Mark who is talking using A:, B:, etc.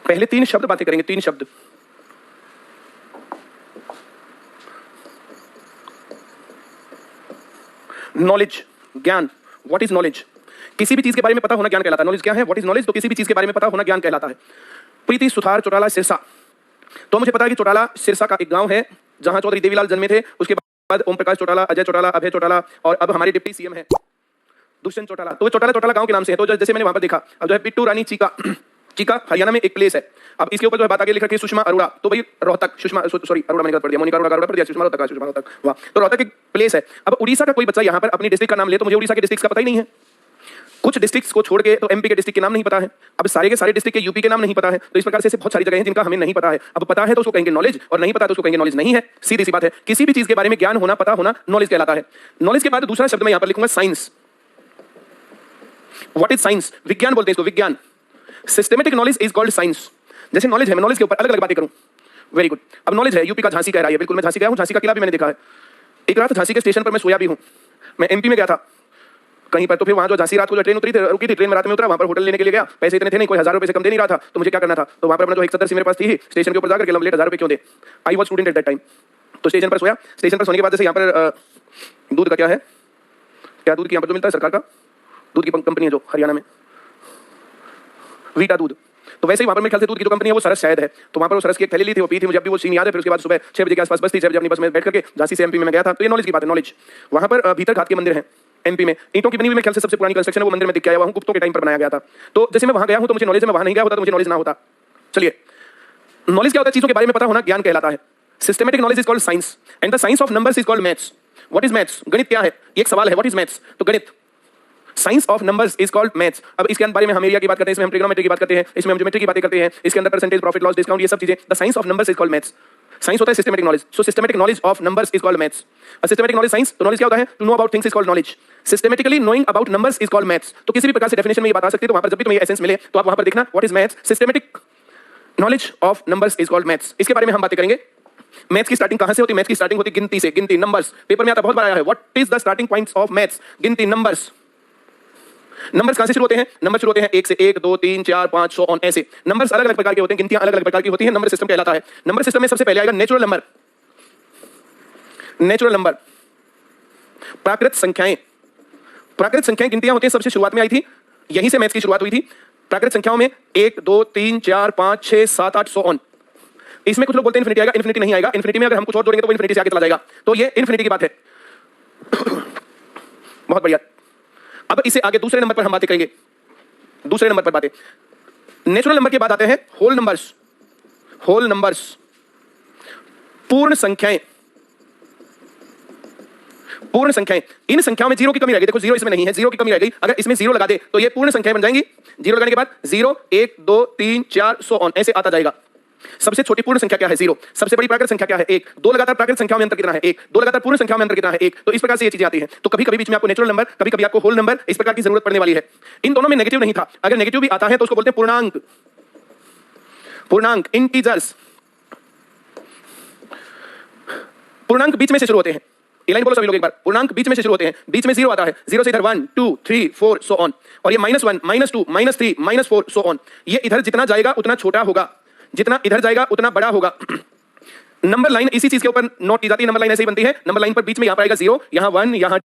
A: पहले 3 शब्द बातें करेंगे, 3 शब्द। नॉलेज, ज्ञान। What is knowledge? किसी भी चीज के बारे में पता होना ज्ञान कहलाता है। नॉलेज क्या है? What is knowledge? तो किसी भी चीज के बारे में पता होना ज्ञान कहलाता है। प्रीति सुथार चौटाला सिरसा। तो मुझे पता है कि चौटाला सिरसा का एक गांव है जहां चौधरी देवीलाल जन्मे थे। उसके बाद ओम प्रकाश चौटाला, अजय चौटाला, अभय चौटाला और अब हमारे डिप्टी सीएम है दुष्यंत चौटाला। तो चौटाला चौटाला गांव के नाम से है। तो जैसे मैंने वहां पर देखा, अब जो है पिट्टू रानी चीका, चीका हरियाणा में एक प्लेस है। अब इसके ऊपर जो है बात आगे लिखा है सुषमा अरोड़ा। तो भाई रोहतक, सुषमा सॉरी अरोड़ा मैंने पढ़ दिया, मोनिका अरोड़ा पढ़ दिया, सुषमा रोहतक। वाह, तो रोहतक एक प्लेस है। अब उड़ीसा का कोई बच्चा यहाँ पर अपनी डिस्ट्रिक्ट का नाम ले तो मुझे उड़ीसा के डिस्ट्रिक्ट का पता ही नहीं है। कुछ डिस्ट्रिक्ट्स को छोड़ के तो एमपी के डिस्ट्रिक्ट के नाम नहीं पता है। अब सारे के सारे डिस्ट्रिक्ट के यूपी के नाम नहीं पता है। तो इस प्रकार से बहुत सारी जगह हैं जिनका हमें नहीं पता है। अब पता है तो उसको कहेंगे नॉलेज, और नहीं पता तो उसको कहेंगे नॉलेज नहीं है। सीधी सी बात है। किसी भी चीज के बारे में ज्ञान होना, पता होना नॉलेज कहलाता है। नॉलेज के बाद दूसरा शब्द मैं यहाँ पर लिखूंगा साइंस। What is science? विज्ञान बोलते हैं इसको, विज्ञान। Systematic knowledge is called science. जैसे नॉलेज है, मैं नॉलेज के ऊपर अलग अलग बातें करूं। Very good. अब नॉलेज है, यूपी का झांसी कह रहा है, बिल्कुल मैं झांसी गया हूं, झांसी का किला भी मैंने देखा है। एक रात झांसी के स्टेशन पर मैं सोया भी हूं। मैं एमपी में गया था कहीं पर, तो फिर वहां जो झांसी रात को जो ट्रेन रुकी थी, ट्रेन में रात में उतरा, वहां पर होटल लेने के लिए गया। पैसे इतने थे नहीं, कोई 1000 रुपए से कम दे नहीं रहा था। तो मुझे क्या करना था, तो वहां पर अपना जो एक 70 मेरे पास थी, स्टेशन के ऊपर जाकर के लम लेट 1000 रुपए क्यों दे। I was student at that time. तो स्टेशन पर सोया। स्टेशन पर सोने के बाद जैसे यहाँ पर दूध का क्या है, क्या दूध की यहाँ पर जो मिलता है सरकार का दूध की कंपनी है जो हरियाणा में, वीटा दूध। तो वैसे ही वहां पर मेरे ख्याल से दूध की जो कंपनी है वो सरस शायद है। तो वहां पर वो सरस की एक थैली ली थी, वो पी थी, मुझे अभी वो सीन याद है। फिर उसके बाद सुबह 6 बजे के आसपास बस थी, 6 बजे अपनी बस में बैठ करके झांसी से एमपी में मैं गया था। तो ये नॉलेज की बात है, नॉलेज। वहां पर भीतर घाट के मंदिर है एमपी में, ईंटों की बनी हुई, मेरे ख्याल से सबसे पुरानी कंस्ट्रक्शन है वो मंदिर में दिख के आया हूं, गुप्तों के टाइम पर बनाया गया था। तो जैसे मैं वहां गया हूं तो मुझे नॉलेज है, मैं वहां नहीं गया होता तो मुझे नॉलेज ना होता। चलिए, नॉलेज क्या होता है? चीजों के बारे में पता होना ज्ञान कहलाता है। Systematic knowledge is called science and the science of numbers is called maths. What is maths? गणित क्या है? एक सवाल है, व्हाट इज मैथ्स? तो गणित, science of numbers is called maths. अब इसके बारे में हम एरिया की बात करते हैं, इसमें हम ट्रिग्नोमेट्री की बात करते हैं, इसमें हम ज्योमेट्री की बातें करते हैं, इसके अंदर परसेंटेज, प्रॉफिट लॉस, डिस्काउंट, ये सब चीजें। The science of numbers is called maths. Science होता है systematic knowledge. So systematic knowledge of numbers is called maths. Systematic knowledge science. तो नॉलेज क्या होता है? To know about things is called knowledge. Systematically knowing about numbers is called maths. तो किसी भी प्रकार से डेफिनेशन में ये बात आ सकती है। तो वहां पर जब भी तुम्हें एसेंस मिले तो आप वहां पर देखना what is maths. Systematic knowledge of numbers is called maths. इसके बारे में हम बातें करेंगे। मैथ्स की स्टार्टिंग कहां से होती है? मैथ्स की स्टार्टिंग होती है गिनती से, गिनती, नंबर्स। पेपर में आता बहुत बार आया है, what is the starting points of maths? गिनती, नंबर्स। नंबर्स कहां से शुरू होते हैं? नंबर शुरू होते हैं 1 से, 1 2 3 4 5 सो ऑन, ऐसे। नंबर्स अलग अलग प्रकार के होते हैं, गिनतियां अलग अलग प्रकार की होती हैं। नंबर सिस्टम कहलाता है। नंबर सिस्टम में सबसे पहले आएगा नेचुरल नंबर। नेचुरल नंबर, प्राकृत संख्याएं। प्राकृत संख्याएं गिनतियां होती हैं, सबसे शुरुआत में आई थी, यहीं से मैथ्स की शुरुआत हुई थी। प्राकृत संख्याओं में 1 2 3 4 5 6 7 8 सो ऑन। इसमें कुछ लोग बोलते हैं इन्फिनिटी आएगा, इन्फिनिटी नहीं आएगा। इन्फिनिटी में अगर हम कुछ और जोड़ेंगे तो वो इन्फिनिटी से आगे चला जाएगा। तो ये इन्फिनिटी की बात है। बहुत बढ़िया। अब इसे आगे दूसरे नंबर पर हम बातें करेंगे। दूसरे नंबर पर बातें, नेचुरल नंबर के बाद आते हैं होल नंबर्स। होल नंबर्स, पूर्ण संख्याएं। पूर्ण संख्याएं, इन संख्याओं में जीरो की कमी रह गई। देखो जीरो इसमें नहीं है, जीरो की कमी रह गई। अगर इसमें जीरो लगा दे तो ये पूर्ण संख्याएं बन जाएंगी। जीरो लगाने के बाद 0 1 2 3 4 सो ऑन, ऐसे आता जाएगा। सबसे छोटी पूर्ण संख्या क्या है? 0। सबसे बड़ी प्राकृत संख्या क्या है? 1। 2 लगातार प्राकृत संख्याओं में अंतर कितना है? 1। 2 लगातार पूर्ण संख्याओं में अंतर कितना है? 1। तो इस प्रकार से ये चीजें आती हैं। तो कभी कभी बीच में आपको नेचुरल नंबर, कभी कभी आपको होल नंबर, इस प्रकार की जरूरत पड़ने वाली है। इन दोनों में नेगेटिव नहीं था। अगर नेगेटिव भी आता है तो उसको बोलते हैं पूर्णांक। पूर्णांक, इंटीजर्स। पूर्णांक बीच में से शुरू होते हैं। ये लाइन बोलो सभी लोग एक बार। पूर्णांक बीच में से शुरू होते हैं, बीच में 0 आता है। 0 से इधर 1 2 3 4 सो ऑन। और ये -1 -2 -3 -4 सो ऑन। ये इधर जितना जाएगा उतना छोटा होगा, जितना इधर जाएगा उतना बड़ा होगा। नंबर लाइन इसी चीज के ऊपर नोट की जाती है। नंबर लाइन ऐसे ही बनती है। नंबर लाइन पर बीच में यहां पर आएगा 0, यहां 1, यहां